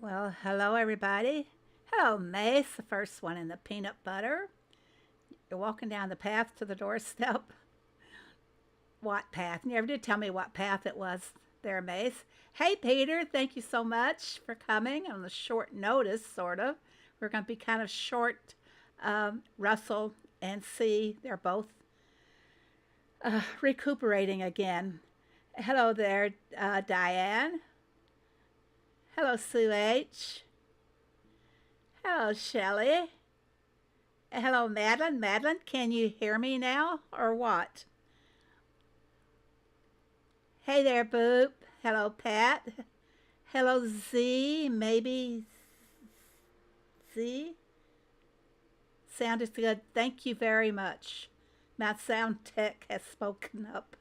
Well, hello everybody. Hello, Mace, the first one in the peanut butter. You're walking down the path to the doorstep. What path? You never did tell me what path it was there, Mace. Hey, Peter, thank you so much for coming on the short notice, sort of. We're going to be kind of short. Russell and C, they're both recuperating again. Hello there, Diane. Hello, Sue H. Hello, Shelley. Hello, Madeline. Madeline, can you hear me now or what? Hey there, Boop. Hello, Pat. Hello, Z. Maybe Z. Sound is good. Thank you very much. My sound tech has spoken up.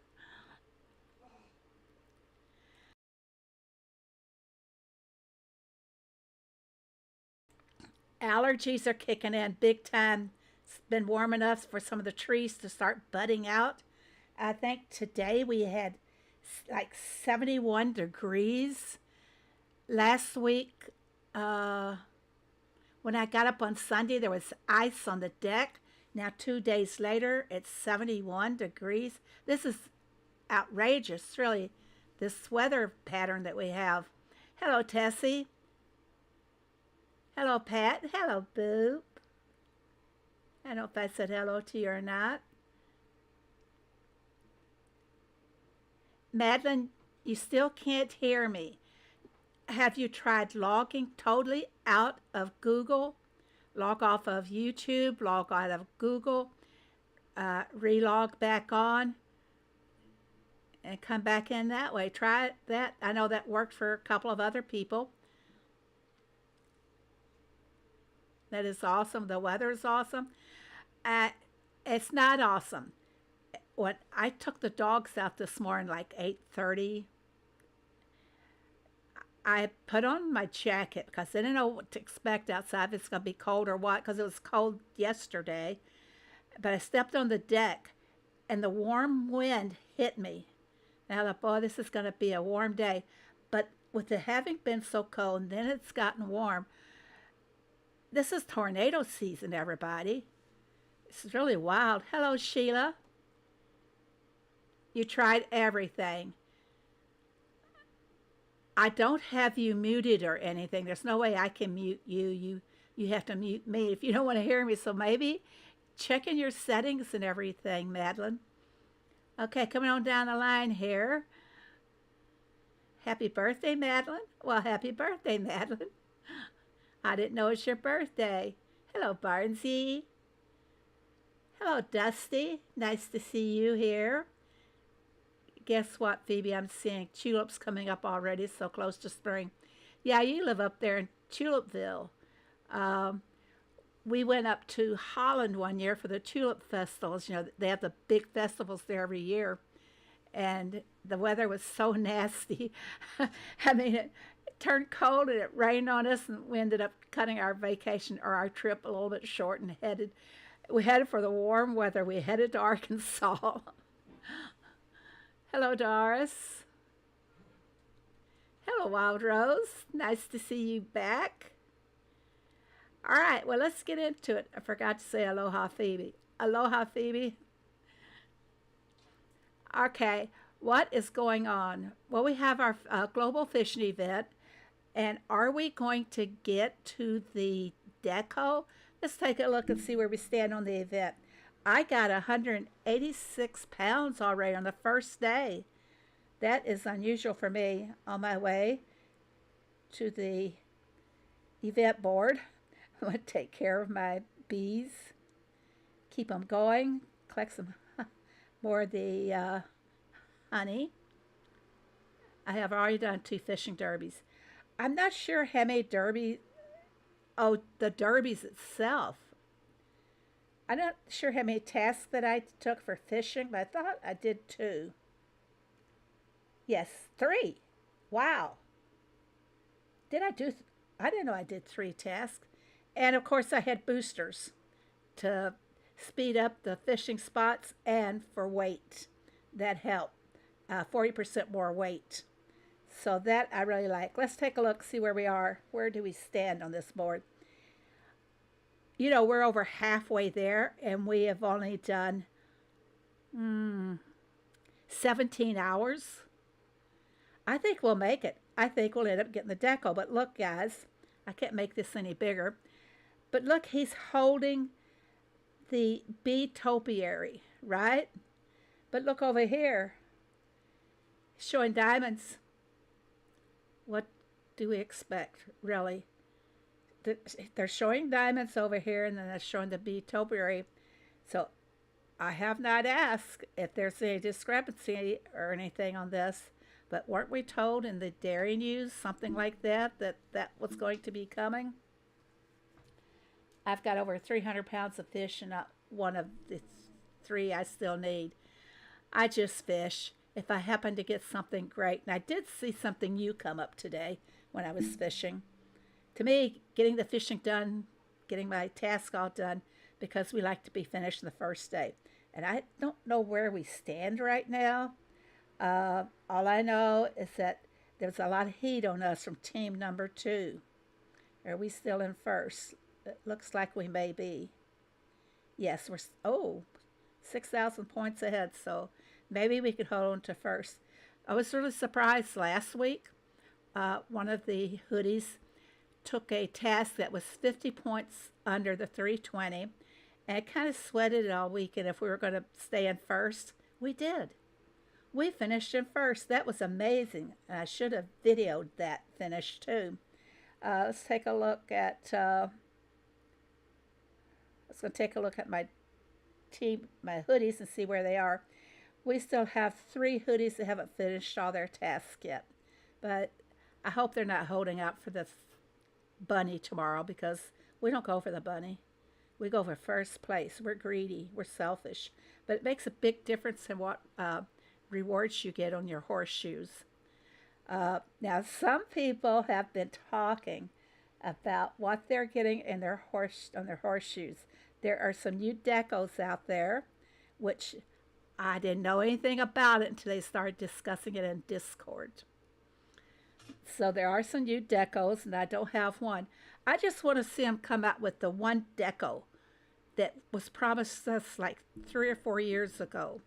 Allergies are kicking in big time. It's been warm enough for some of the trees to start budding out. I think today we had like 71 degrees. Last week, when I got up on Sunday, there was ice on the deck. Now, 2 days later, it's 71 degrees. This is outrageous, really, this weather pattern that we have. Hello, Tessie. Hello, Pat. Hello, Boop. I don't know if I said hello to you or not. Madeline, you still can't hear me. Have you tried logging totally out of Google? Log off of YouTube, log out of Google, relog back on, and come back in that way. Try that. I know that worked for a couple of other people. That is awesome. The weather is awesome. It's not awesome. When I took the dogs out this morning, like 8:30, I put on my jacket because I didn't know what to expect outside. If it's going to be cold or what, because it was cold yesterday. But I stepped on the deck, and the warm wind hit me. And I thought, boy, this is going to be a warm day. But with it having been so cold, and then it's gotten warm, this is tornado season, everybody. It's really wild. Hello, Sheila. You tried everything. I don't have you muted or anything. There's no way I can mute you. You have to mute me if you don't want to hear me. So maybe check in your settings and everything, Madeline. Okay, coming on down the line here. Happy birthday, Madeline. Well, happy birthday, Madeline. I didn't know it's your birthday. Hello, Barnsey. Hello, Dusty. Nice to see you here. Guess what, Phoebe? I'm seeing tulips coming up already, so close to spring. Yeah, you live up there in Tulipville. We went up to Holland one year for the tulip festivals. You know, they have the big festivals there every year. And the weather was so nasty. I mean, it turned cold and it rained on us, and we ended up cutting our vacation or our trip a little bit short and we headed for the warm weather. We headed to Arkansas. Hello, Doris. Hello, Wild Rose. Nice to see you back. All right, well, let's get into it. I forgot to say aloha, Phoebe. Aloha, Phoebe. Okay, what is going on? Well, we have our global fishing event, and are we going to get to the deco? Let's take a look and see where we stand on the event. I got 186 pounds already on the first day. That is unusual for me. On my way to the event board, I'm going to take care of my bees, keep them going, collect some more of the honey. I have already done 2 fishing derbies. I'm not sure how many the derbies itself. I'm not sure how many tasks that I took for fishing, but I thought I did 2. Yes, 3. Wow. I didn't know I did 3 tasks. And of course I had boosters to speed up the fishing spots and for weight. That helped. 40% more weight. So that I really like. Let's take a look, see where we are. Where do we stand on this board? You know, we're over halfway there, and we have only done 17 hours. I think we'll make it. I think we'll end up getting the deco. But look, guys, I can't make this any bigger. But look, he's holding the Bee Topiary, right? But look over here. Showing diamonds. What do we expect, really? They're showing diamonds over here, and then they're showing the Bee Topiary. So I have not asked if there's any discrepancy or anything on this, but weren't we told in the Dairy News, something like that, that was going to be coming? I've got over 300 pounds of fish, and not one of the 3 I still need. I just fish if I happen to get something great. And I did see something new come up today when I was fishing. To me, getting the fishing done, getting my task all done, because we like to be finished the first day. And I don't know where we stand right now. All I know is that there's a lot of heat on us from team number 2. Are we still in first? It looks like we may be. Yes, we're 6,000 points ahead, so maybe we could hold on to first. I was really surprised last week. One of the hoodies took a task that was 50 points under the 320, and it kind of sweated it all weekend if we were going to stay in first. We did. We finished in first. That was amazing. And I should have videoed that finish too. Let's take a look at. Let's go take a look at my team, my hoodies, and see where they are. We still have 3 hoodies that haven't finished all their tasks yet, but I hope they're not holding out for the bunny tomorrow, because we don't go for the bunny. We go for first place. We're greedy. We're selfish. But it makes a big difference in what rewards you get on your horseshoes. Now, some people have been talking about what they're getting in their horseshoes. There are some new decos out there, which I didn't know anything about it until they started discussing it in Discord. So there are some new decos, and I don't have one. I just want to see them come out with the one deco that was promised us like 3 or 4 years ago.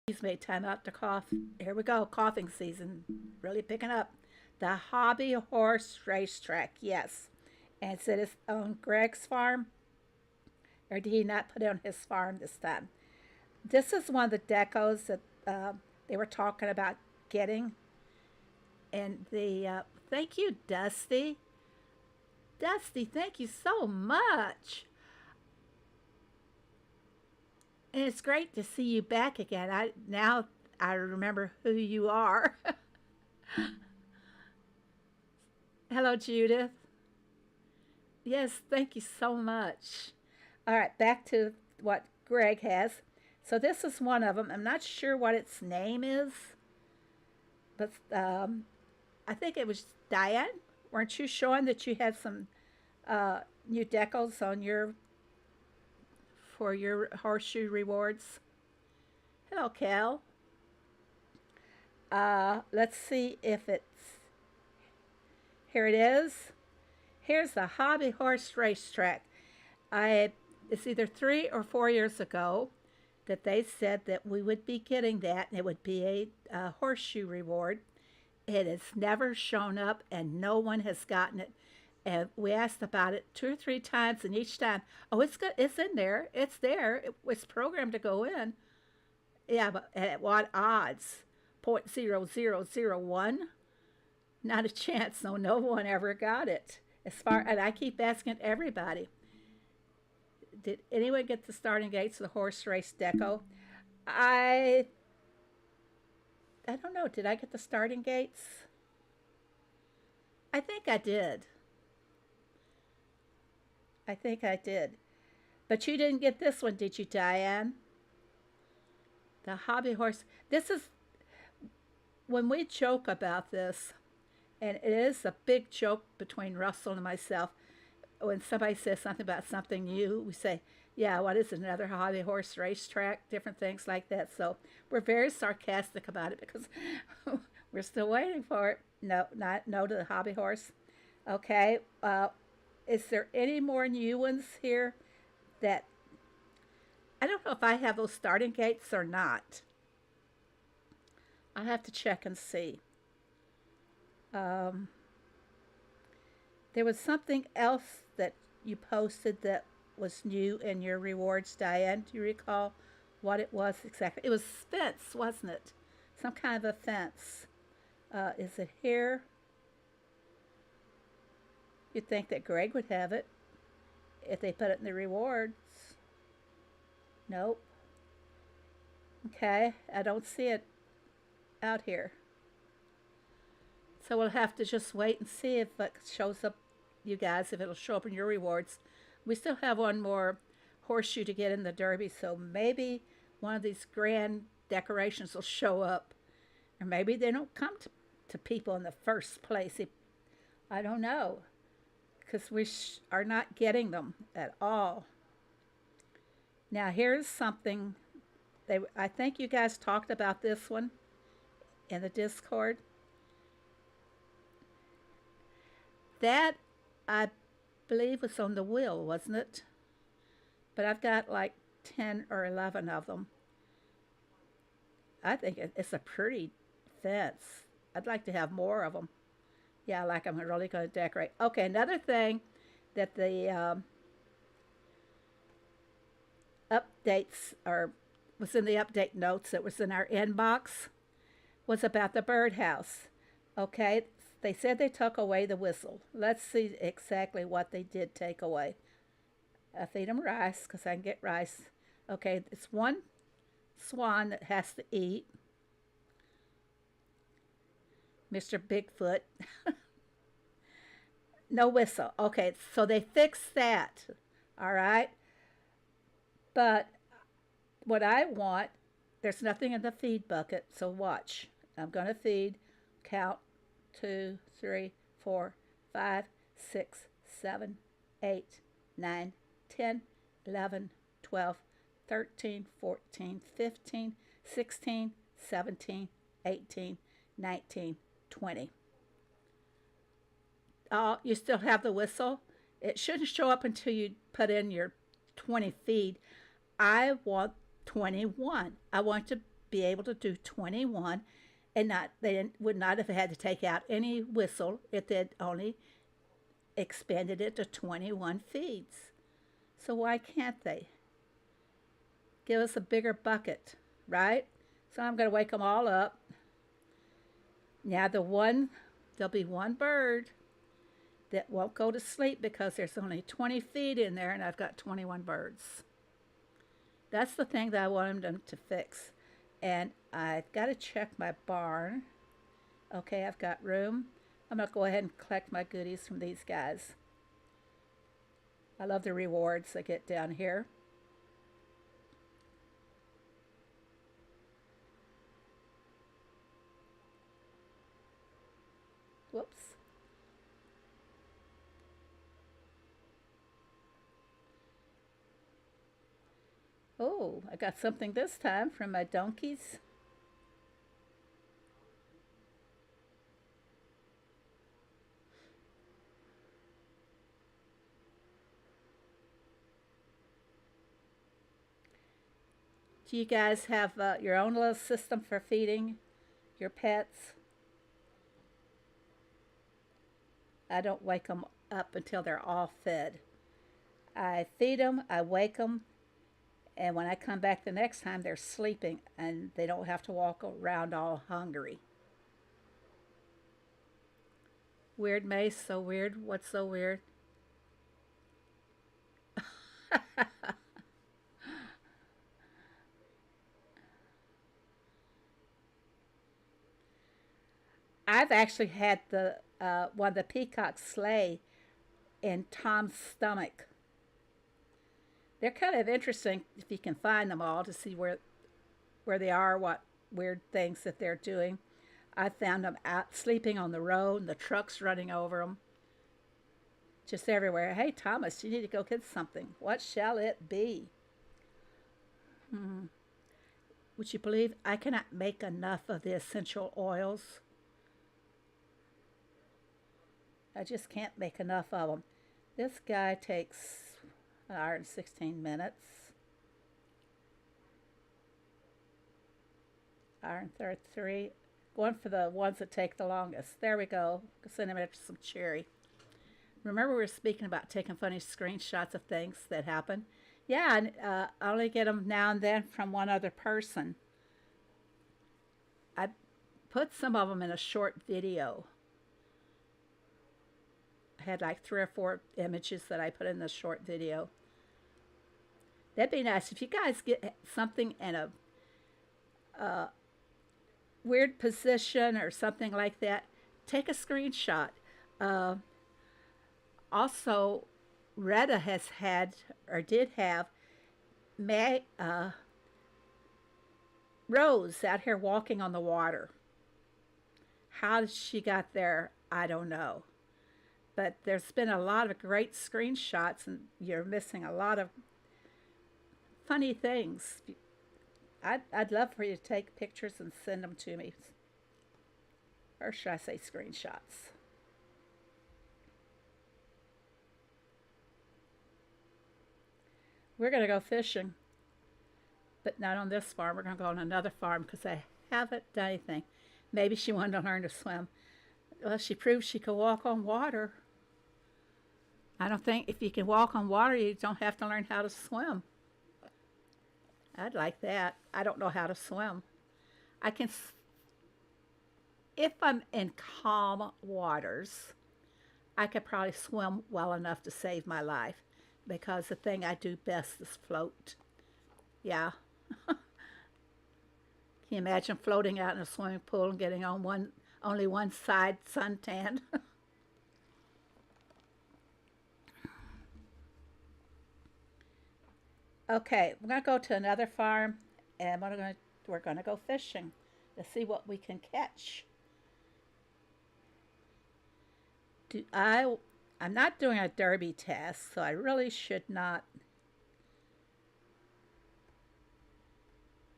He's made time out to cough. Here we go, coughing season, really picking up. The Hobby Horse Racetrack, yes. And it's at his own Greg's farm. Or did he not put it on his farm this time? This is one of the decos that they were talking about getting. And the, thank you, Dusty. Dusty, thank you so much. And it's great to see you back again. Now I remember who you are. Hello, Judith. Yes, thank you so much. All right, back to what Greg has. So this is one of them. I'm not sure what its name is, but I think it was Diane. Weren't you showing that you had some new decals on for your horseshoe rewards? Hello, Cal. Let's see if it's, here it is. Here's the Hobby Horse Racetrack. It's either 3 or 4 years ago that they said that we would be getting that, and it would be a horseshoe reward. It has never shown up, and no one has gotten it. And we asked about it 2 or 3 times, and each time, oh, it's good, it's in there, it's there, it's programmed to go in. Yeah, but at what odds? 0.0001? Not a chance. No one ever got it. And I keep asking everybody, did anyone get the starting gates of the horse race deco? I don't know. Did I get the starting gates? I think I did. I think I did. But you didn't get this one, did you, Diane? The hobby horse. This is, when we joke about this, and it is a big joke between Russell and myself, when somebody says something about something new, we say, yeah, what is it, another hobby horse racetrack, different things like that. So we're very sarcastic about it because we're still waiting for it. No, not no to the hobby horse. Okay. Is there any more new ones here that I don't know if I have those starting gates or not? I'll have to check and see. Um, there was something else that you posted that was new in your rewards, Diane. Do you recall what it was exactly? It was fence, wasn't it? Some kind of a fence. Is it here? You'd think that Greg would have it if they put it in the rewards. Nope. Okay, I don't see it out here. So we'll have to just wait and see if it shows up, you guys, if it'll show up in your rewards. We still have one more horseshoe to get in the Derby, so maybe one of these grand decorations will show up. Or maybe they don't come to people in the first place. I don't know, because we are not getting them at all. Now here's something, I think you guys talked about this one in the Discord. That, I believe, was on the wheel, wasn't it? But I've got like 10 or 11 of them. I think it's a pretty fence. I'd like to have more of them. Yeah, I like them. I'm really going to decorate. Okay, another thing that the updates, or was in the update notes that was in our inbox, was about the birdhouse. Okay, they said they took away the whistle. Let's see exactly what they did take away. I feed them rice because I can get rice. Okay, it's one swan that has to eat. Mr. Bigfoot. No whistle. Okay, so they fixed that. All right. But what I want, there's nothing in the feed bucket, so watch. I'm going to feed, count, 2, 3, 4, 5, 6, 7, 8, 9, 10, 11, 12, 13, 14, 15, 16, 17, 18, 19, 20. You still have the whistle. It shouldn't show up until you put in your 20 feed. I want 21. I want to be able to do 21, and they would not have had to take out any whistle if they'd only expanded it to 21 feeds. So why can't they? Give us a bigger bucket, right? So I'm going to wake them all up. Now there'll be one bird that won't go to sleep because there's only 20 feet in there and I've got 21 birds. That's the thing that I wanted them to fix. And I've got to check my barn. Okay, I've got room. I'm going to go ahead and collect my goodies from these guys. I love the rewards I get down here. Whoops. Oh, I got something this time from my donkeys. Do you guys have your own little system for feeding your pets? I don't wake them up until they're all fed. I feed them, I wake them, and when I come back the next time, they're sleeping and they don't have to walk around all hungry. Weird, Mace, so weird. What's so weird? I've actually had the one of the peacocks slay in Tom's stomach. They're kind of interesting if you can find them all to see where they are, what weird things that they're doing. I found them out sleeping on the road and the trucks running over them. just everywhere. Hey, Thomas, you need to go get something. What shall it be? Hmm. Would you believe I cannot make enough of the essential oils? I just can't make enough of them. This guy takes an hour and 16 minutes. Hour and 33. Going for the ones that take the longest. There we go. Send him after some cherry. Remember we were speaking about taking funny screenshots of things that happen? Yeah, and I only get them now and then from one other person. I put some of them in a short video. I had like 3 or 4 images that I put in the short video. That'd be nice. If you guys get something in a weird position or something like that, take a screenshot. Also, Retta has had, or did have, Rose out here walking on the water. How she got there, I don't know. But there's been a lot of great screenshots, and you're missing a lot of funny things. I'd love for you to take pictures and send them to me. Or should I say screenshots? We're going to go fishing. But not on this farm. We're going to go on another farm because I haven't done anything. Maybe she wanted to learn to swim. Well, she proved she could walk on water. I don't think if you can walk on water, you don't have to learn how to swim. I'd like that. I don't know how to swim. I can, if I'm in calm waters, I could probably swim well enough to save my life because the thing I do best is float. Yeah. Can you imagine floating out in a swimming pool and getting on only one side suntan? Okay, we're going to go to another farm and we're going to go fishing to see what we can catch. I'm not doing a derby test, so I really should not.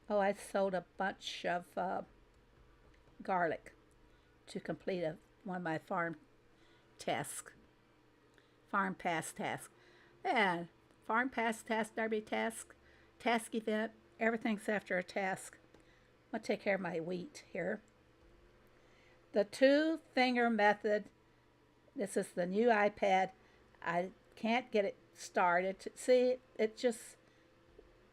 Oh, I sold a bunch of garlic to complete one of my farm tasks, farm pass tasks. And farm pass task, derby task event, everything's after a task. I'm going to take care of my wheat here. The 2-finger method. This is the new iPad. I can't get it started. See, it just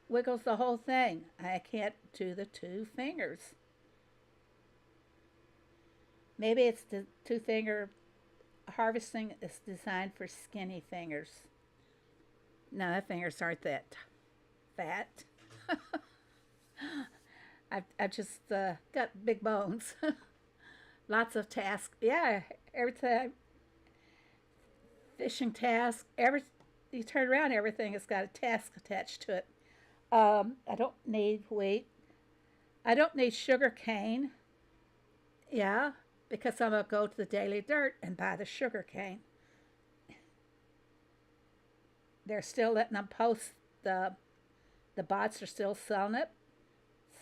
wiggles the whole thing. I can't do the 2 fingers. Maybe it's the 2-finger harvesting is designed for skinny fingers. No, my fingers aren't that fat. I've just got big bones. Lots of tasks. Yeah, every time. Fishing task. You turn around, everything has got a task attached to it. I don't need wheat. I don't need sugar cane. Yeah, because I'm going to go to the Daily Dirt and buy the sugar cane. They're still letting them post the bots are still selling it.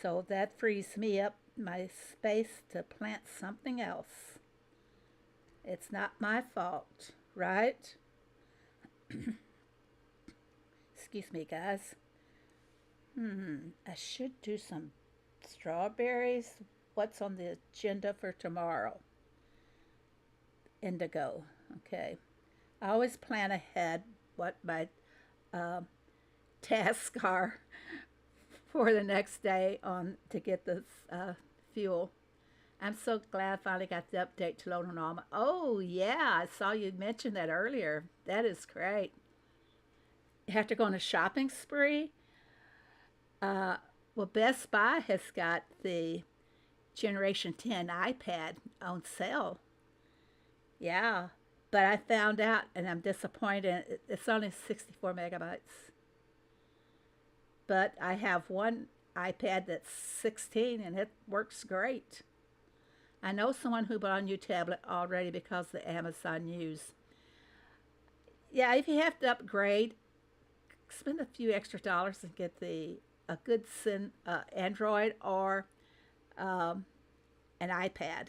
So that frees me up my space to plant something else. It's not my fault, right? Excuse me, guys. I should do some strawberries. What's on the agenda for tomorrow? Indigo. Okay. I always plan ahead what my tasks are for the next day to get this fuel. I'm so glad I finally got the update to load on all my. Oh yeah, I saw you mention that earlier. That is great. You have to go on a shopping spree. Well, Best Buy has got the Generation 10 iPad on sale. Yeah, but I found out, and I'm disappointed. It's only 64 megabytes. But I have one iPad that's 16, and it works great. I know someone who bought a new tablet already because of the Amazon news. Yeah, if you have to upgrade, spend a few extra dollars and get a good Android or um, an iPad.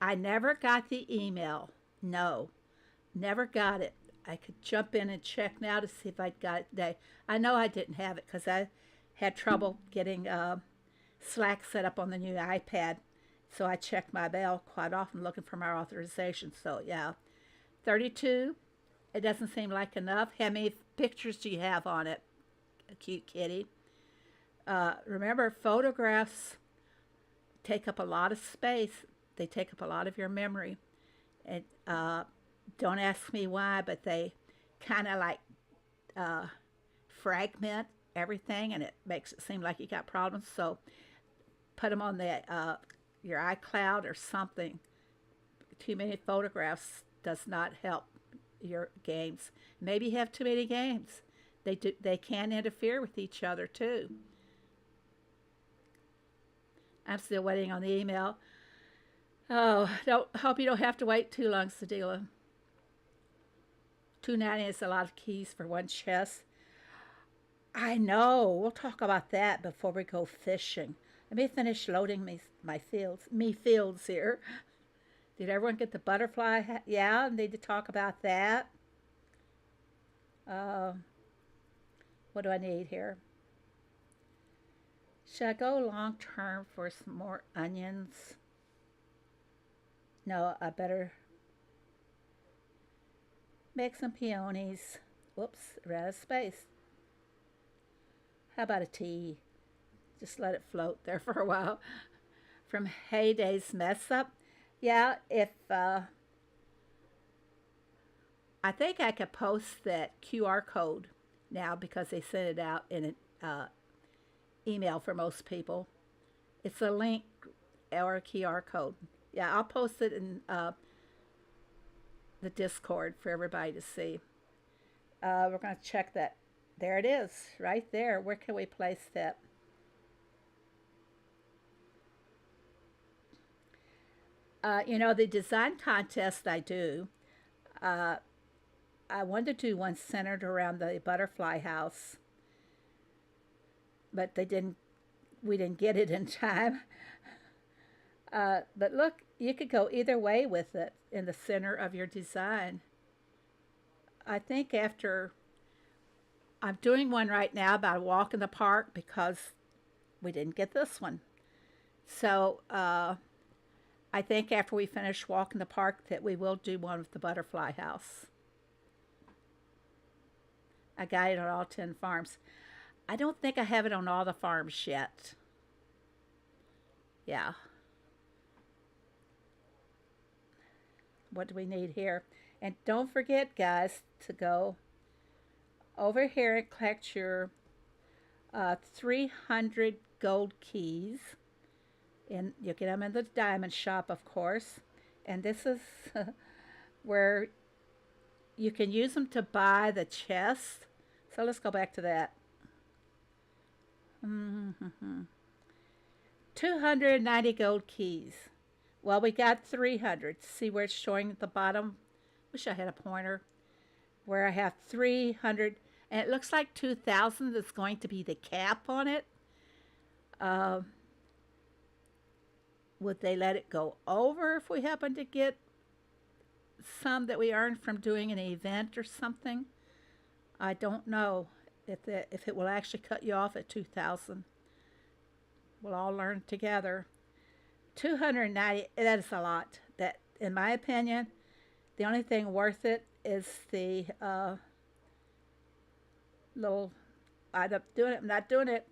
I never got the email. No, never got it. I could jump in and check now to see if I got it today. I know I didn't have it because I had trouble getting Slack set up on the new iPad. So I checked my mail quite often looking for my authorization. So yeah, 32. It doesn't seem like enough. How many pictures do you have on it? A cute kitty. Remember, photographs take up a lot of space. They take up a lot of your memory. And don't ask me why, but they kind of like uh, fragment everything, and it makes it seem like you got problems. So put them on your iCloud or something. Too many photographs does not help your games. Maybe you have too many games. They can interfere with each other too. I'm still waiting on the email. Oh, don't hope you don't have to wait too long, Sadila. 290 is a lot of keys for one chest. I know. We'll talk about that before we go fishing. Let me finish loading my fields here. Did everyone get the butterfly? Yeah, need to talk about that. Uh, what do I need here? Should I go long term for some more onions? No, I better make some peonies. Whoops, ran out of space. How about a tea? Just let it float there for a while. From Heyday's Mess Up. Yeah, if I think I could post that QR code now because they sent it out in an email for most people. It's a link or a QR code. Yeah, I'll post it in the Discord for everybody to see. We're going to check that. There it is, right there. Where can we place that? The design contest I do, uh, I wanted to do one centered around the butterfly house, but we didn't get it in time. But look, you could go either way with it in the center of your design. I think I'm doing one right now about a walk in the park because we didn't get this one. So I think after we finish Walk in the Park that we will do one with the butterfly house. I got it on all 10 farms. I don't think I have it on all the farms yet. Yeah. What do we need here? And don't forget, guys, to go over here and collect your 300 gold keys. And you'll get them in the diamond shop, of course. And this is where you can use them to buy the chest. So let's go back to that. 290 gold keys. Well, we got 300. See where it's showing at the bottom? Wish I had a pointer. Where I have 300. And it looks like 2,000 is going to be the cap on it. Would they let it go over if we happen to get some that we earned from doing an event or something? I don't know if it will actually cut you off at 2,000. We'll all learn together. 290, that is a lot. That, in my opinion, the only thing worth it is the little, I'm not doing it.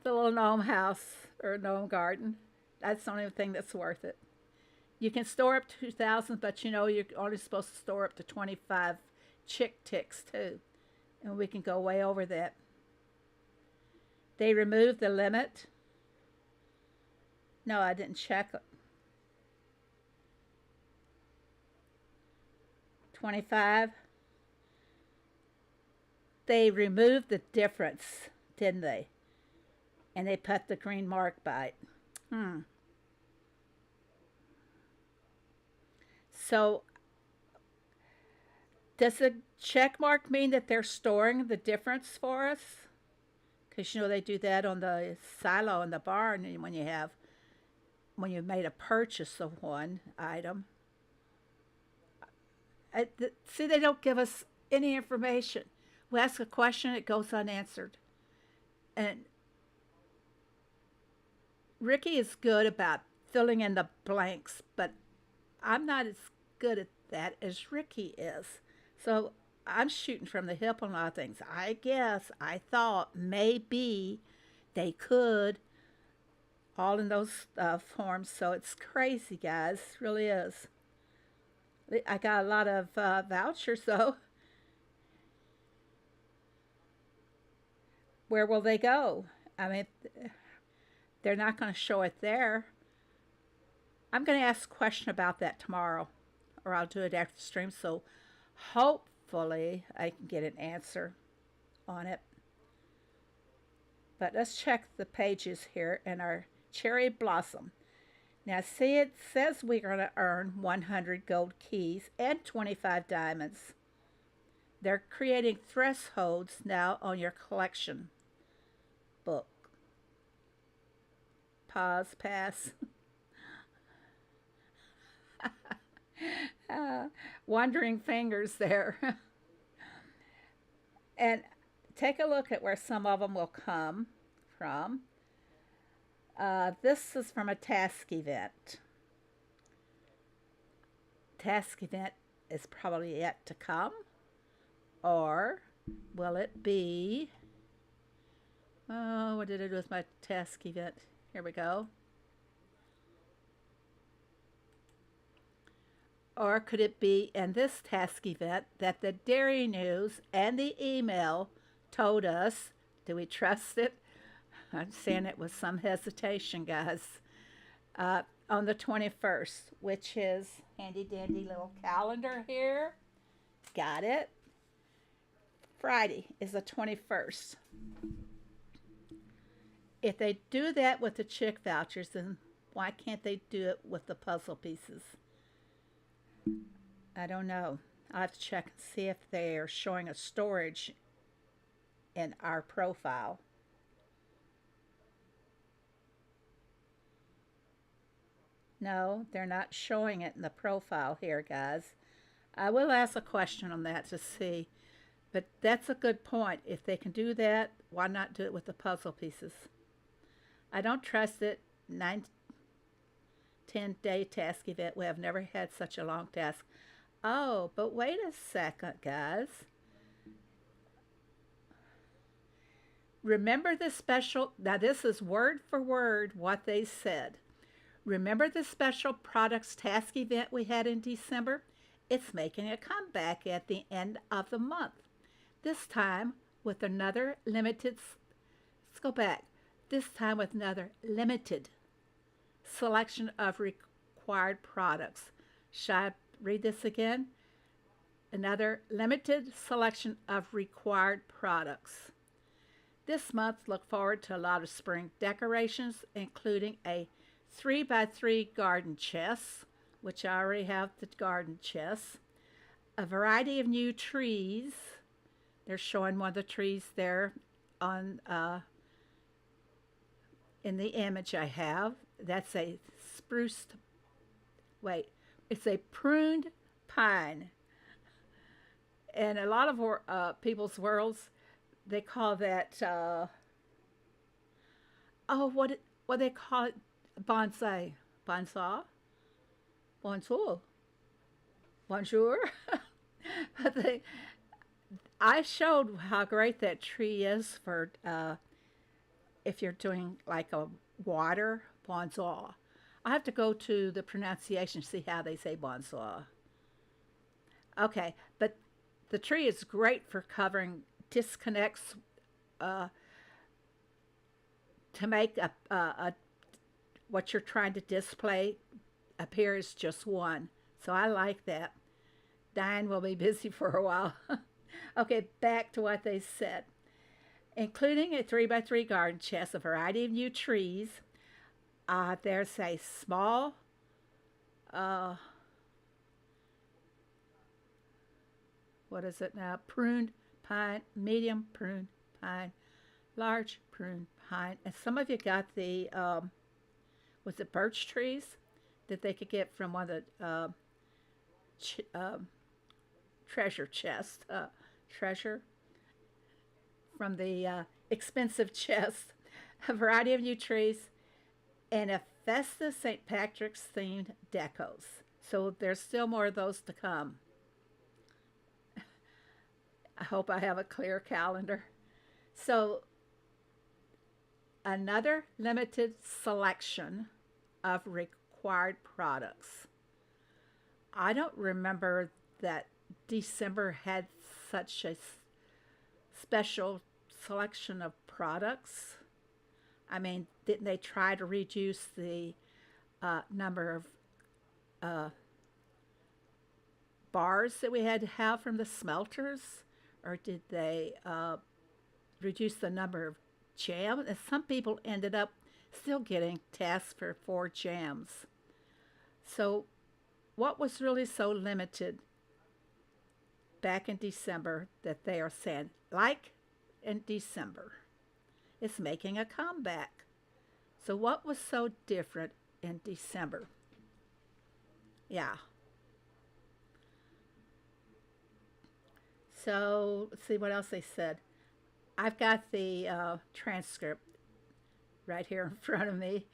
The little gnome house or gnome garden. That's the only thing that's worth it. You can store up to 2,000, but you're only supposed to store up to 25 chick ticks too. And we can go way over that. They removed the limit. No, I didn't check. 25. They removed the difference, didn't they? And they put the green mark by it. So does the check mark mean that they're storing the difference for us? Because you know they do that on the silo in the barn when you've made a purchase of one item. See, they don't give us any information. We ask a question, it goes unanswered. And Ricky is good about filling in the blanks, but I'm not as good at that as Ricky is. So I'm shooting from the hip on a lot of things. I thought maybe they could all in those forms. So it's crazy, guys. It really is. I got a lot of vouchers, though. Where will they go? I mean, they're not going to show it there. I'm going to ask a question about that tomorrow, or I'll do it after the stream. So hopefully I can get an answer on it. But let's check the pages here in our cherry blossom. Now see, it says we're going to earn 100 gold keys and 25 diamonds. They're creating thresholds now on your collection book. Pause, pass. Wandering fingers there. And take a look at where some of them will come from. This is from a task event. Task event is probably yet to come. Or will it be... Oh, what did I do with my task event? Here we go. Or could it be in this task event that the Dairy News and the email told us? Do we trust it? I'm saying it with some hesitation, guys. On the 21st, which is handy dandy little calendar here. Got it. Friday is the 21st. If they do that with the chick vouchers, then why can't they do it with the puzzle pieces? I don't know. I'll have to check and see if they are showing a storage in our profile. No, they're not showing it in the profile here, guys. I will ask a question on that to see. But that's a good point. If they can do that, why not do it with the puzzle pieces? I don't trust it. 9-10 day task event. We have never had such a long task. Oh, but wait a second, guys. Remember the special... Now, this is word for word what they said. Remember the special products task event we had in December? It's making a comeback at the end of the month. This time with another limited... Let's go back. This time with another limited selection of required products. Should I read this again? Another limited selection of required products. This month, look forward to a lot of spring decorations, including a 3x3 garden chest, which I already have the garden chest, a variety of new trees. They're showing one of the trees there on in the image I have. That's a spruced, it's a pruned pine. And a lot of people's worlds, they call that, what they call it? Bonsai. Bonsai? Bonjour. Bonjour. I showed how great that tree is for if you're doing like a water bonsai. I have to go to the pronunciation to see how they say bonsai. Okay, but the tree is great for covering disconnects to make a what you're trying to display appear as just one. So I like that. Diane will be busy for a while. Okay, back to what they said. Including a 3x3 garden chest, a variety of new trees. There's a small what is it now? Pruned pine, medium pruned pine, large pruned pine. And some of you got the, was it birch trees that they could get from one of the treasure chest, treasure from the expensive chest. A variety of new trees and a festive St. Patrick's themed decos. So there's still more of those to come. I hope I have a clear calendar. So another limited selection of required products. I don't remember that December had such a special selection of products. I mean, didn't they try to reduce the number of bars that we had to have from the smelters? Or did they reduce the number of jams? And some people ended up still getting tasked for 4 jams. So what was really so limited back in December that they are saying, like in December, it's making a comeback? So what was so different in December? Yeah. So let's see what else they said. I've got the transcript right here in front of me.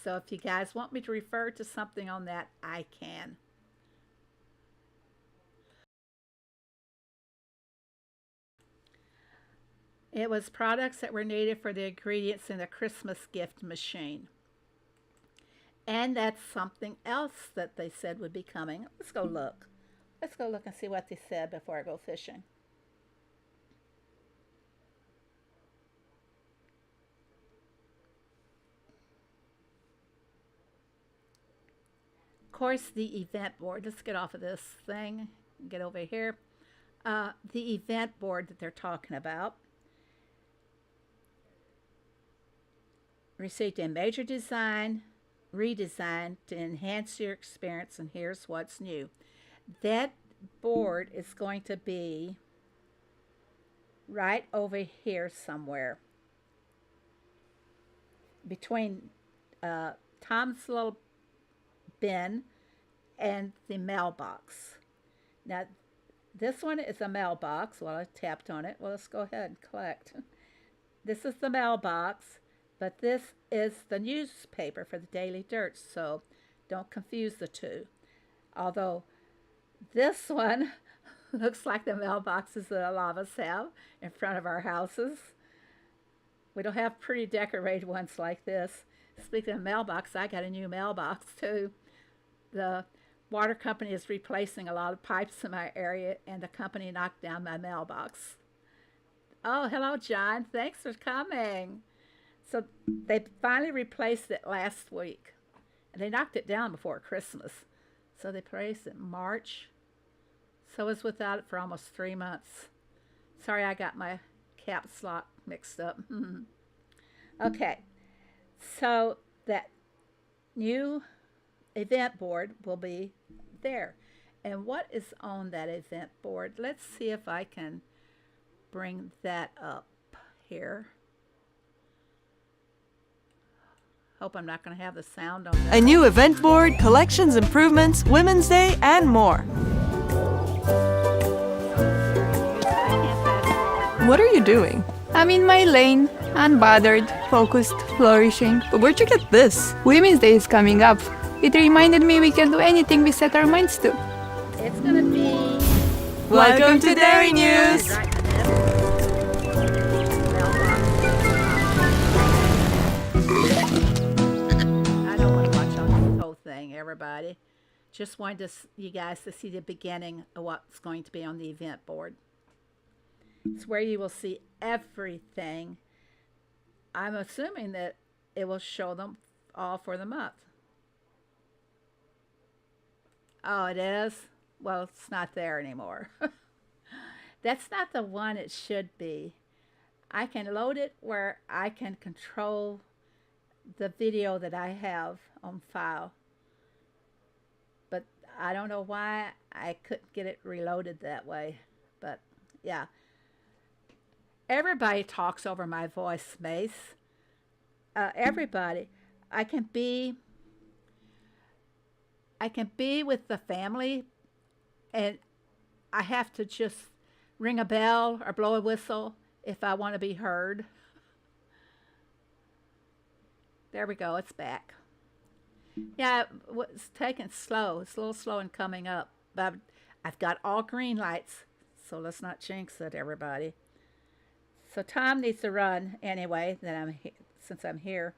So if you guys want me to refer to something on that, I can. It was products that were needed for the ingredients in the Christmas gift machine. And that's something else that they said would be coming. Let's go look. Let's go look and see what they said before I go fishing. Of course, the event board. Let's get off of this thing and get over here. The event board that they're talking about received a major redesign to enhance your experience, and here's what's new. That board is going to be right over here somewhere between Tom's little bin and the mailbox. Now this one is a mailbox. Well, I tapped on it. Well, let's go ahead and collect. This is the mailbox, but this is the newspaper for the Daily Dirt, so don't confuse the two. Although this one looks like the mailboxes that a lot of us have in front of our houses. We don't have pretty decorated ones like this. Speaking of mailbox, I got a new mailbox too. The water company is replacing a lot of pipes in my area, and the company knocked down my mailbox. Oh, hello, John. Thanks for coming. So they finally replaced it last week. And they knocked it down before Christmas. So they replaced it in March. So I was without it for almost 3 months. Sorry, I got my caps lock mixed up. Okay. So that new event board will be there. And what is on that event board? Let's see if I can bring that up here. Hope I'm not going to have the sound on that. A new event board, collections improvements, Women's Day, and more. What are you doing? I'm in my lane, unbothered, focused, flourishing. But where'd you get this? Women's Day is coming up. It reminded me we can do anything we set our minds to. It's going to be... Welcome to Dairy News! Everybody, just wanted you guys to see the beginning of what's going to be on the event board. It's where you will see everything. I'm assuming that it will show them all for the month. Oh, it is? Well, it's not there anymore. That's not the one it should be. I can load it where I can control the video that I have on file. But I don't know why I couldn't get it reloaded that way. But yeah. Everybody talks over my voice, Mace. Everybody. I can be I can be with the family and I have to just ring a bell or blow a whistle if I want to be heard. There we go, it's back. Yeah, it's taking slow. It's a little slow in coming up. But I've got all green lights, so let's not jinx it, everybody. So Tom needs to run anyway. Since I'm here.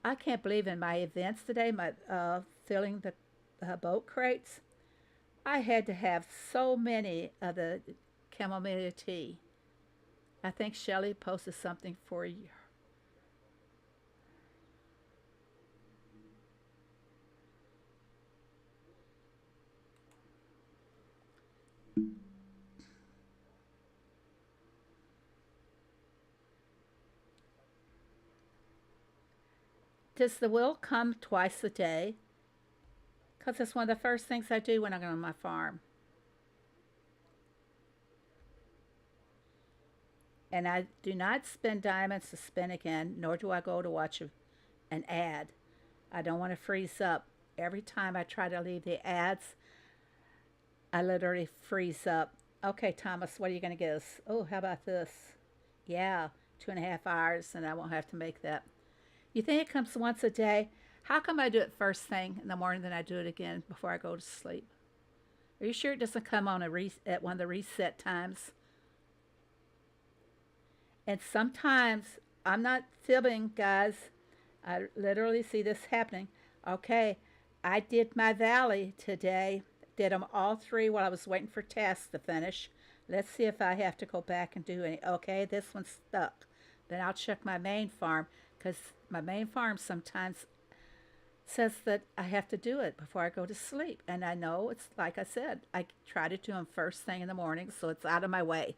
I can't believe in my events today, my filling the boat crates. I had to have so many of the chamomile tea. I think Shelley posted something for you. Does the will come twice a day? Because it's one of the first things I do when I go on my farm. And I do not spend diamonds to spin again, nor do I go to watch an ad. I don't want to freeze up. Every time I try to leave the ads, I literally freeze up. Okay, Thomas, what are you going to give us? Oh, how about this? Yeah, 2.5 hours, and I won't have to make that. You think it comes once a day? How come I do it first thing in the morning, then I do it again before I go to sleep? Are you sure it doesn't come on at one of the reset times? And sometimes, I'm not fibbing, guys. I literally see this happening. Okay, I did my valley today. Did them all three while I was waiting for tasks to finish. Let's see if I have to go back and do any. Okay, this one's stuck. Then I'll check my main farm, because my main farm sometimes says that I have to do it before I go to sleep. And I know it's like I said, I try to do them first thing in the morning so it's out of my way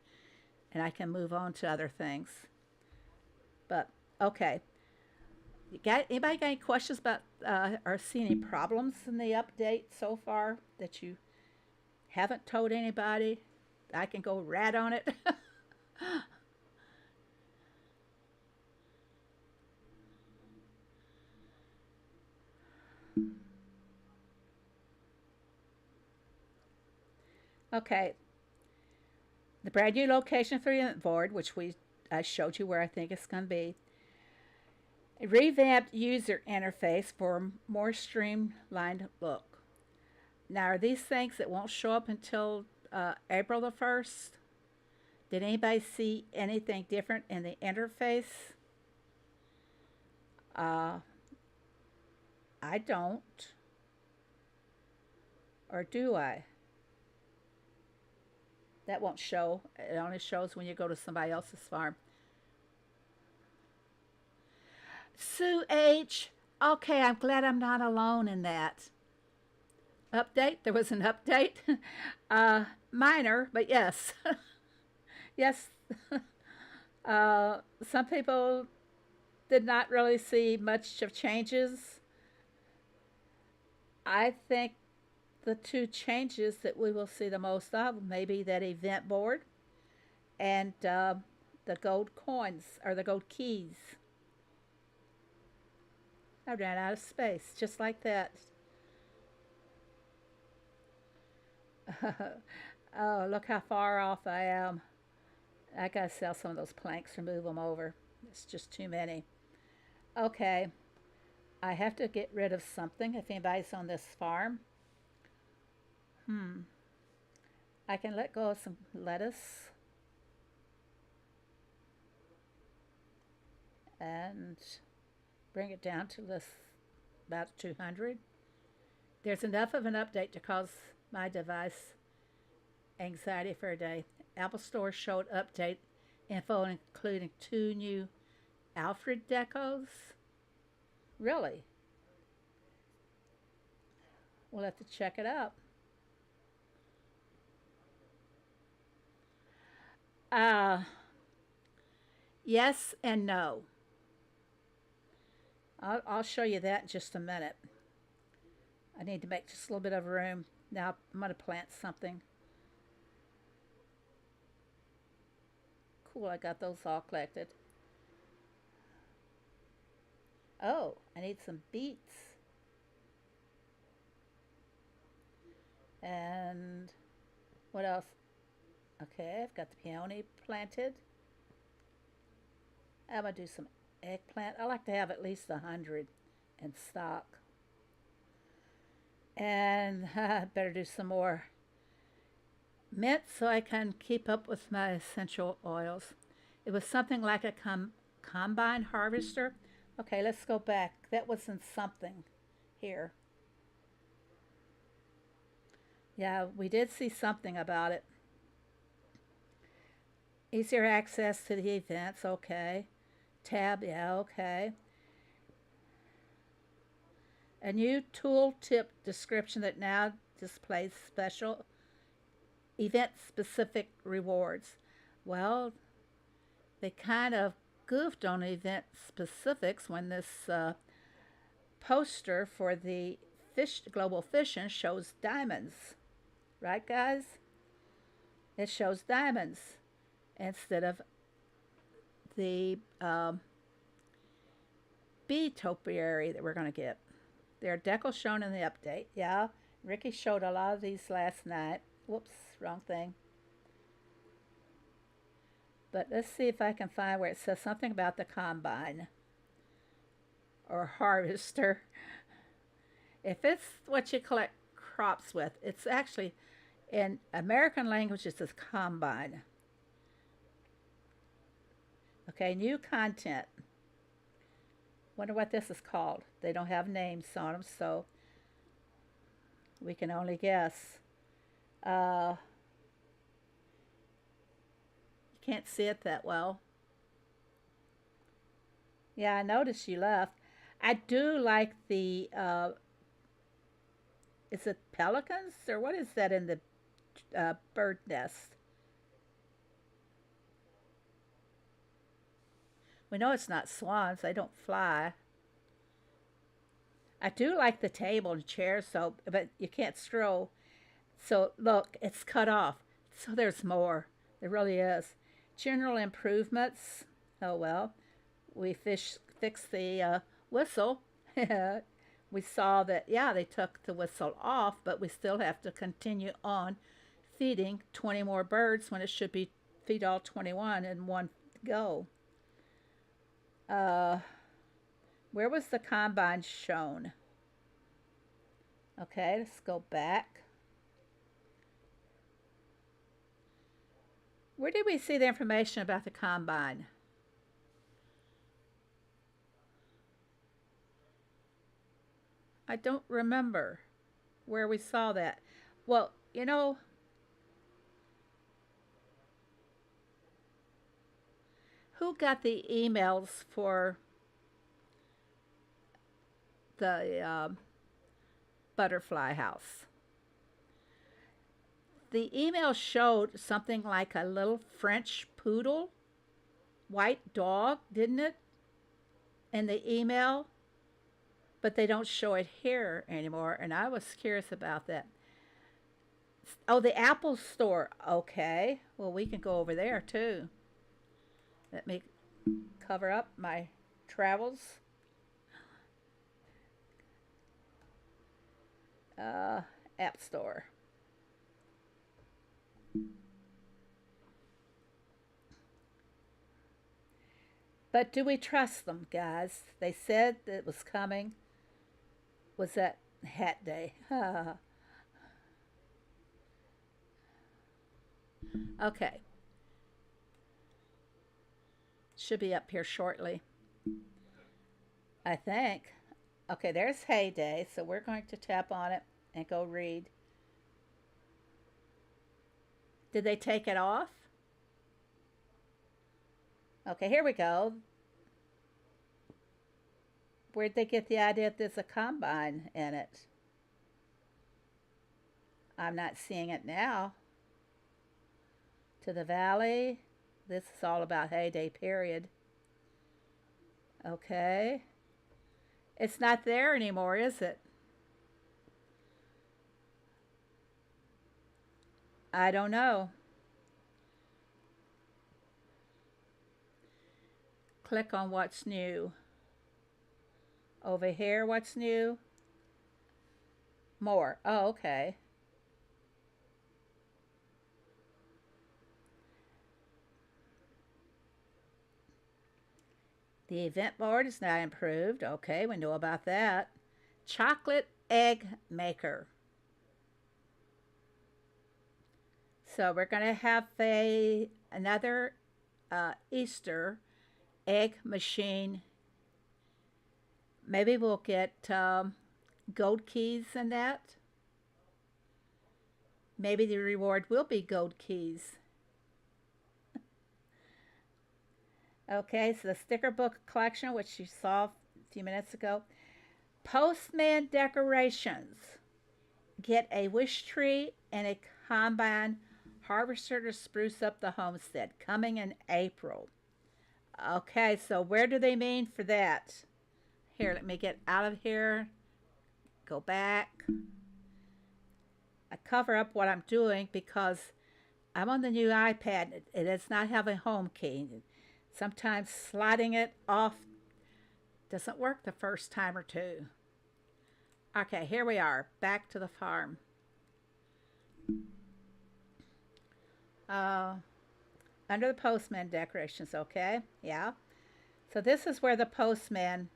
and I can move on to other things. But okay, anybody got any questions about or see any problems in the update so far that you haven't told anybody? I can go rat on it. Okay, the brand new location for the event board, which I showed you where I think it's going to be. A revamped user interface for a more streamlined look. Now, are these things that won't show up until April the 1st? Did anybody see anything different in the interface? I don't. Or do I? That won't show. It only shows when you go to somebody else's farm. Sue H. Okay, I'm glad I'm not alone in that. Update? There was an update. Minor, but yes. Yes. Some people did not really see much of changes. I think the two changes that we will see the most of maybe that event board and the gold coins or the gold keys. I ran out of space just like that. Oh, look how far off I am. I gotta sell some of those planks or move them over. It's just too many. Okay, I have to get rid of something if anybody's on this farm. I can let go of some lettuce. And bring it down to this about 200. There's enough of an update to cause my device anxiety for a day. Apple Store showed update info including 2 new Alfred decos. Really? We'll have to check it out. Yes and no. I'll show you that in just a minute. I need to make just a little bit of room. Now I'm going to plant something. Cool, I got those all collected. Oh, I need some beets. And what else? Okay, I've got the peony planted. I'm going to do some eggplant. I like to have at least 100 in stock. And I better do some more mint so I can keep up with my essential oils. It was something like a combine harvester. Okay, let's go back. That was in something here. Yeah, we did see something about it. Easier access to the events, okay. Tab, yeah, okay. A new tooltip description that now displays special event-specific rewards. Well, they kind of goofed on event specifics when this poster for the global fishing shows diamonds. Right, guys? It shows diamonds instead of the Bee Topiary that we're going to get. There are decals shown in the update. Yeah, Ricky showed a lot of these last night. Whoops, wrong thing. But let's see if I can find where it says something about the combine or harvester. If it's what you collect crops with, it's actually in American language it says combine. Okay, new content. Wonder what this is called. They don't have names on them, so we can only guess. You can't see it that well. Yeah, I noticed you left. I do like the, is it pelicans? Or what is that in the bird nest? We know it's not swans. They don't fly. I do like the table and chairs, but you can't stroll. So look, it's cut off. So there's more. There really is. General improvements. Oh well. We fixed the whistle. We saw that, yeah, they took the whistle off, but we still have to continue on feeding 20 more birds when it should be feed all 21 in one go. Where was the combine shown? Okay, let's go back. Where did we see the information about the combine? I don't remember where we saw that. Well, you know, who got the emails for the butterfly house? The email showed something like a little French poodle, white dog, didn't it? In the email, but they don't show it here anymore, and I was curious about that. Oh, the Apple store. Okay, well, we can go over there too. Let me cover up my travels. App store. But do we trust them, guys? They said that it was coming. Was that hat day? Okay. Should be up here shortly, I think. Okay, there's heyday, so we're going to tap on it and go read. Did they take it off? Okay, here we go. Where'd they get the idea that there's a combine in it? I'm not seeing it now. To the valley. This is all about heyday period. Okay. It's not there anymore, is it? I don't know. Click on what's new. Over here, what's new? More. Oh, okay. The event board is now improved. Okay, we know about that. Chocolate egg maker. So we're going to have another Easter egg machine. Maybe we'll get gold keys in that. Maybe the reward will be gold keys. Okay, so the sticker book collection, which you saw a few minutes ago. Postman decorations. Get a wish tree and a combine harvester to spruce up the homestead. Coming in April. Okay, so where do they mean for that? Here, let me get out of here. Go back. I cover up what I'm doing because I'm on the new iPad. It does not have a home key. Sometimes sliding it off doesn't work the first time or two. Okay, here we are, back to the farm. Under the postman decorations, okay? Yeah. So this is where the postman,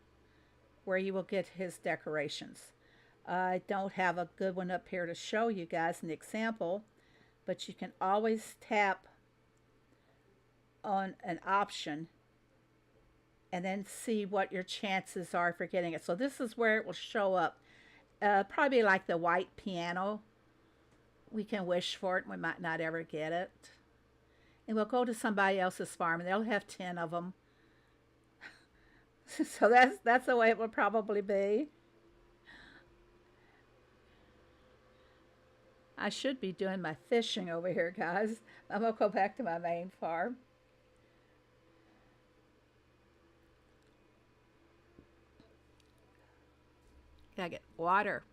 where you will get his decorations. I don't have a good one up here to show you guys an example, but you can always tap on an option and then see what your chances are for getting it. So this is where it will show up. Probably like the white piano. We can wish for it and we might not ever get it. And we'll go to somebody else's farm and they'll have 10 of them. So that's the way it will probably be. I should be doing my fishing over here, guys. I'm going to go back to my main farm. Gotta get water.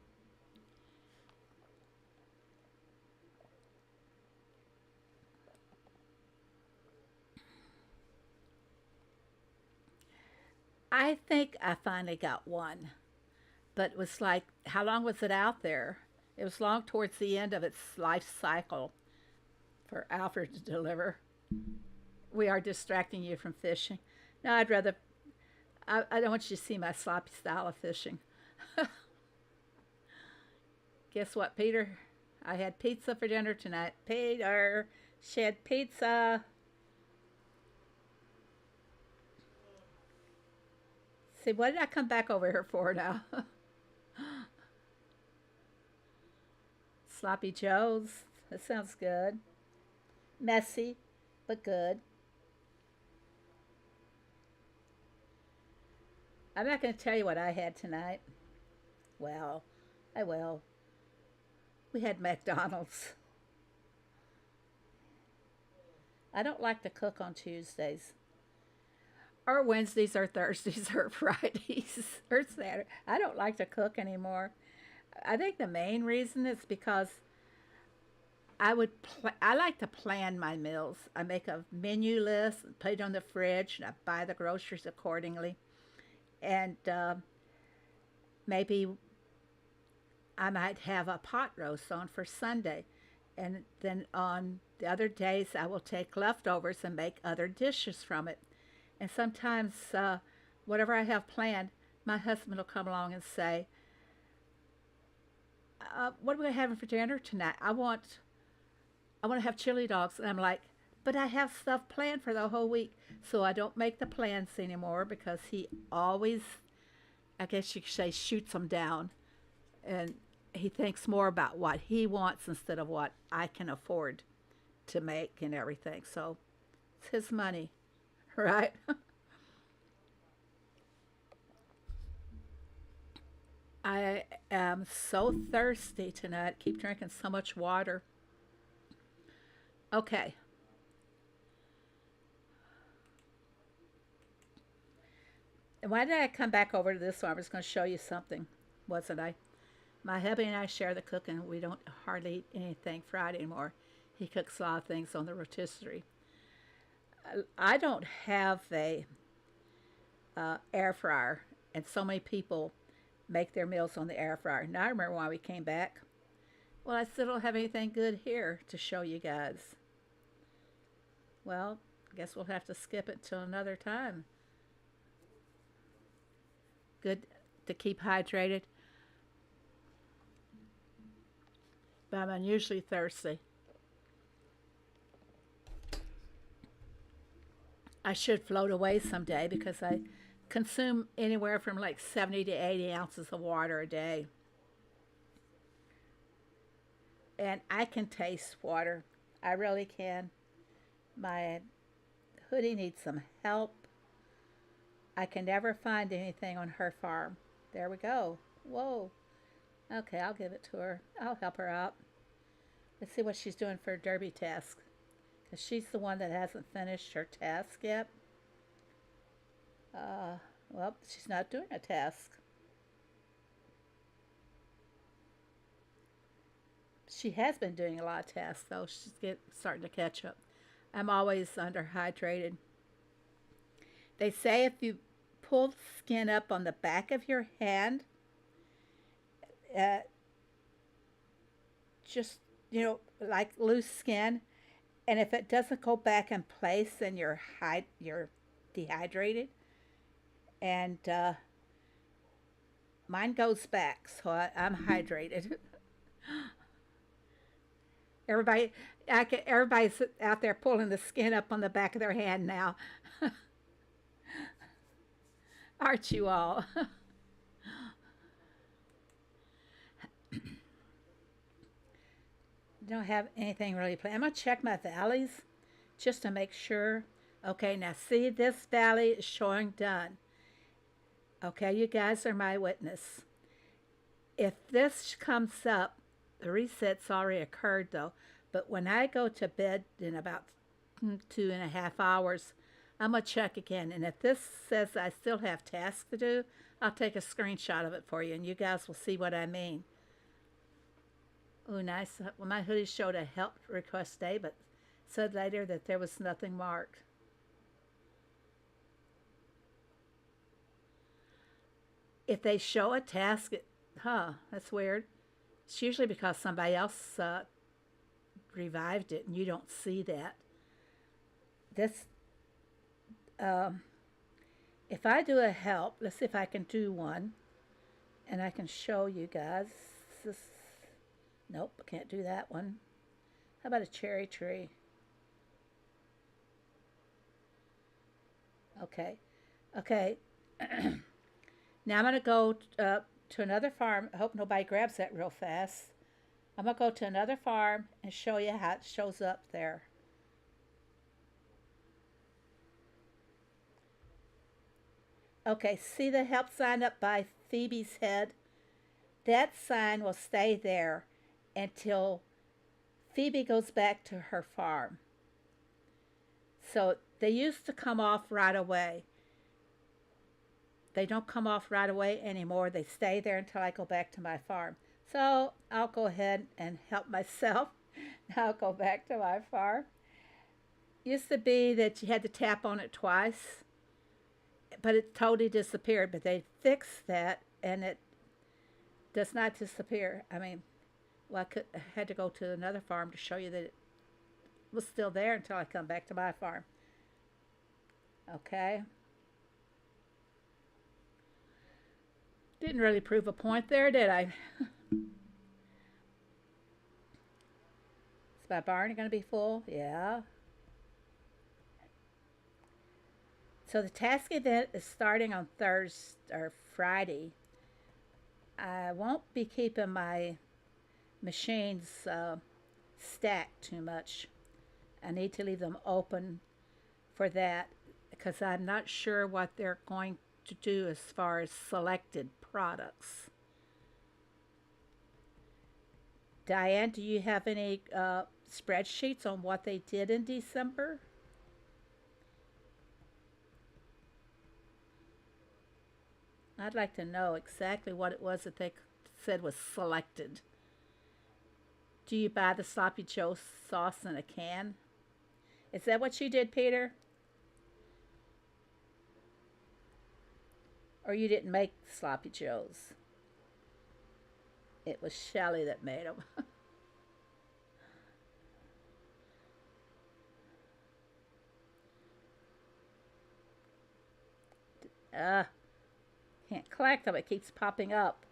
I think I finally got one. But it was like, how long was it out there? It was long towards the end of its life cycle for Alfred to deliver. We are distracting you from fishing. No, I don't want you to see my sloppy style of fishing. Guess what, Peter? I had pizza for dinner tonight. Peter, she had pizza. See, what did I come back over here for now? Sloppy Joe's. That sounds good. Messy, but good. I'm not going to tell you what I had tonight. Well, I will. We had McDonald's. I don't like to cook on Tuesdays. Or Wednesdays or Thursdays or Fridays or Saturday. I don't like to cook anymore. I think the main reason is because I like to plan my meals. I make a menu list, put it on the fridge, and I buy the groceries accordingly. And maybe I might have a pot roast on for Sunday. And then on the other days, I will take leftovers and make other dishes from it. And sometimes, whatever I have planned, my husband will come along and say, what are we having for dinner tonight? I want to have chili dogs. And I'm like, but I have stuff planned for the whole week. So I don't make the plans anymore because he always, I guess you could say, shoots them down. And he thinks more about what he wants instead of what I can afford to make and everything. So it's his money, right? I am so thirsty tonight. Keep drinking so much water. Okay. Why did I come back over to this one? I was going to show you something, wasn't I? My hubby and I share the cooking. We don't hardly eat anything fried anymore. He cooks a lot of things on the rotisserie. I don't have a air fryer, and so many people make their meals on the air fryer. Now I remember why we came back. Well, I still don't have anything good here to show you guys. Well, I guess we'll have to skip it till another time. Good to keep hydrated, but I'm unusually thirsty. I should float away someday because I consume anywhere from like 70 to 80 ounces of water a day. And I can taste water. I really can. My hoodie needs some help. I can never find anything on her farm. There we go. Whoa. Okay, I'll give it to her. I'll help her out. Let's see what she's doing for a derby task. Because she's the one that hasn't finished her task yet. Well, she's not doing a task. She has been doing a lot of tasks, though. She's starting to catch up. I'm always underhydrated. They say if you pull the skin up on the back of your hand, just, like loose skin, and if it doesn't go back in place, then you're dehydrated. And mine goes back, so I'm hydrated. Everybody's out there pulling the skin up on the back of their hand now. Aren't you all? Don't have anything really planned. I'm going to check my valleys just to make sure. Okay, now see, this valley is showing done. Okay, you guys are my witness. If this comes up, the reset's already occurred though. But when I go to bed in about 2.5 hours, I'm going to check again. And if this says I still have tasks to do, I'll take a screenshot of it for you, and you guys will see what I mean. Oh, nice. Well, my hoodie showed a help request day, but said later that there was nothing marked. If they show a task, that's weird. It's usually because somebody else revived it, and you don't see that. This, if I do a help, let's see if I can do one, and I can show you guys. Nope, I can't do that one. How about a cherry tree? Okay. Now I'm going to go to another farm. I hope nobody grabs that real fast. I'm going to go to another farm and show you how it shows up there. Okay, see the help sign up by Phoebe's head? That sign will stay there until Phoebe goes back to her farm. So they used to come off right away. They don't come off right away anymore. They stay there until I go back to my farm. So I'll go ahead and help myself. Now I'll go back to my farm. Used to be that you had to tap on it twice, but it totally disappeared. But they fixed that, and it does not disappear. I mean, well, I had to go to another farm to show you that it was still there until I come back to my farm. Okay. Didn't really prove a point there, did I? Is my barn going to be full? Yeah. So the task event is starting on Thursday or Friday. I won't be keeping my machines stacked too much. I need to leave them open for that because I'm not sure what they're going to do as far as selected products. Diane, do you have any spreadsheets on what they did in December? I'd like to know exactly what it was that they said was selected. Do you buy the sloppy Joe sauce in a can? Is that what you did, Peter? Or you didn't make sloppy Joes? It was Shelley that made them. uh, can't collect them. It keeps popping up.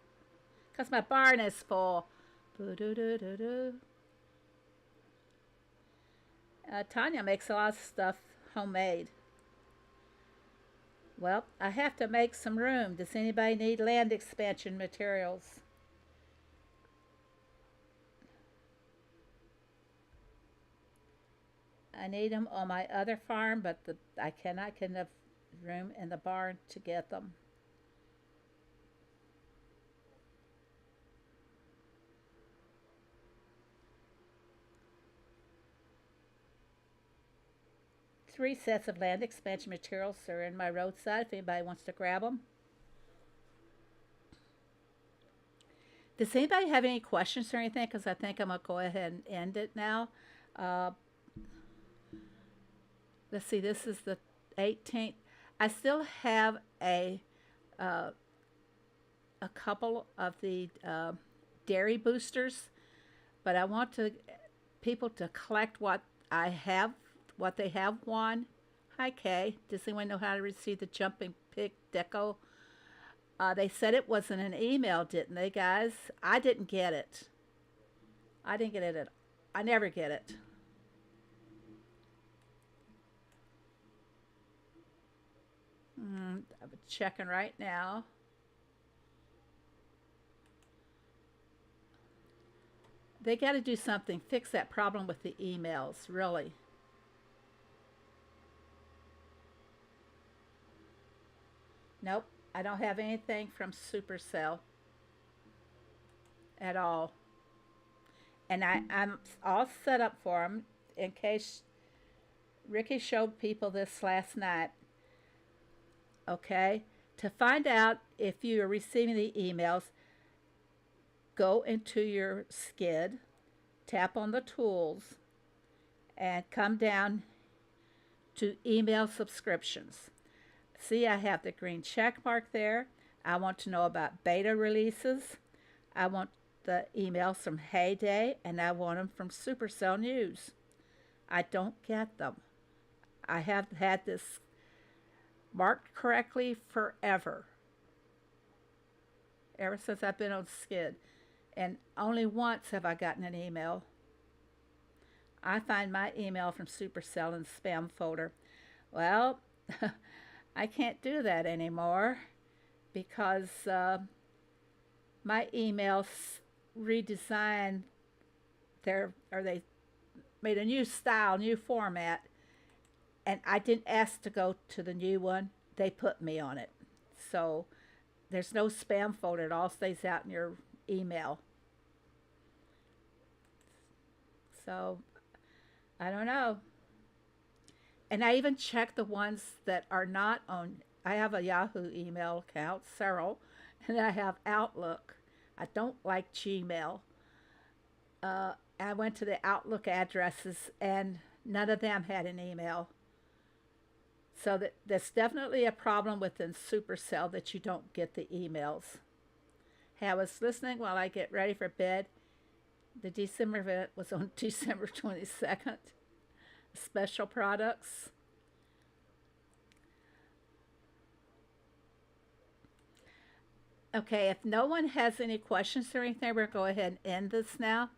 Because my barn is full. Tanya makes a lot of stuff homemade. Well, I have to make some room. Does anybody need land expansion materials? I need them on my other farm, but I cannot get enough room in the barn to get them. Three sets of land expansion materials are in my roadside if anybody wants to grab them. Does anybody have any questions or anything? Because I think I'm going to go ahead and end it now. Let's see, this is the 18th. I still have a couple of the dairy boosters, but I want people to collect what I have, what they have won. Hi, Kay. Does anyone know how to receive the jumping pig deco? They said it was in an email, didn't they, guys? I didn't get it. I didn't get it. I never get it. I'm checking right now. They got to do something. Fix that problem with the emails, really. Nope, I don't have anything from Supercell at all. And I'm all set up for them in case Ricky showed people this last night. Okay, to find out if you are receiving the emails, go into your skid, tap on the tools, and come down to email subscriptions. See, I have the green check mark there. I want to know about beta releases. I want the emails from Heyday, and I want them from Supercell News. I don't get them. I have had this marked correctly forever. Ever since I've been on Skid. And only once have I gotten an email. I find my email from Supercell in the spam folder. Well, I can't do that anymore because my emails redesigned they made a new style, new format, and I didn't ask to go to the new one. They put me on it. So there's no spam folder. It all stays out in your email. So I don't know. And I even check the ones that are not on. I have a Yahoo email account, several, and I have Outlook. I don't like Gmail. I went to the Outlook addresses, and none of them had an email. So that's definitely a problem within Supercell that you don't get the emails. Hey, I was listening while I get ready for bed. The December event was on December 22nd. Special products. Okay, if no one has any questions or anything, we're going to go ahead and end this now.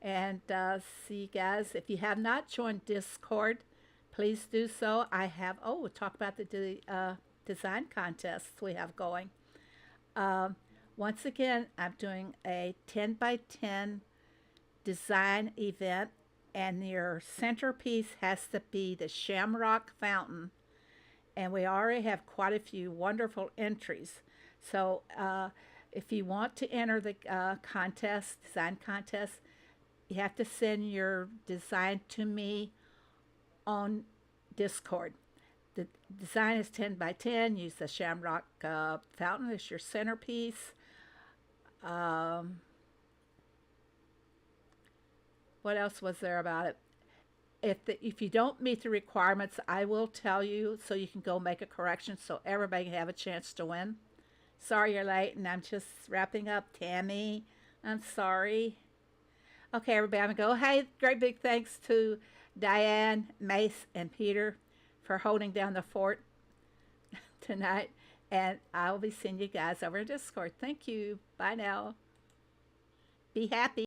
And see you guys. If you have not joined Discord, please do so. We'll talk about the design contests we have going. Once again, I'm doing a 10 by 10 design event, and your centerpiece has to be the Shamrock Fountain. And we already have quite a few wonderful entries. So if you want to enter the design contest, you have to send your design to me on Discord. The design is 10 by 10. Use the Shamrock Fountain as your centerpiece. What else was there about it? If you don't meet the requirements, I will tell you so you can go make a correction so everybody can have a chance to win. Sorry you're late, and I'm just wrapping up. Tammy, I'm sorry. Okay, everybody, I'm going to go. Hey, great big thanks to Diane, Mace, and Peter for holding down the fort tonight. And I will be seeing you guys over in Discord. Thank you. Bye now. Be happy.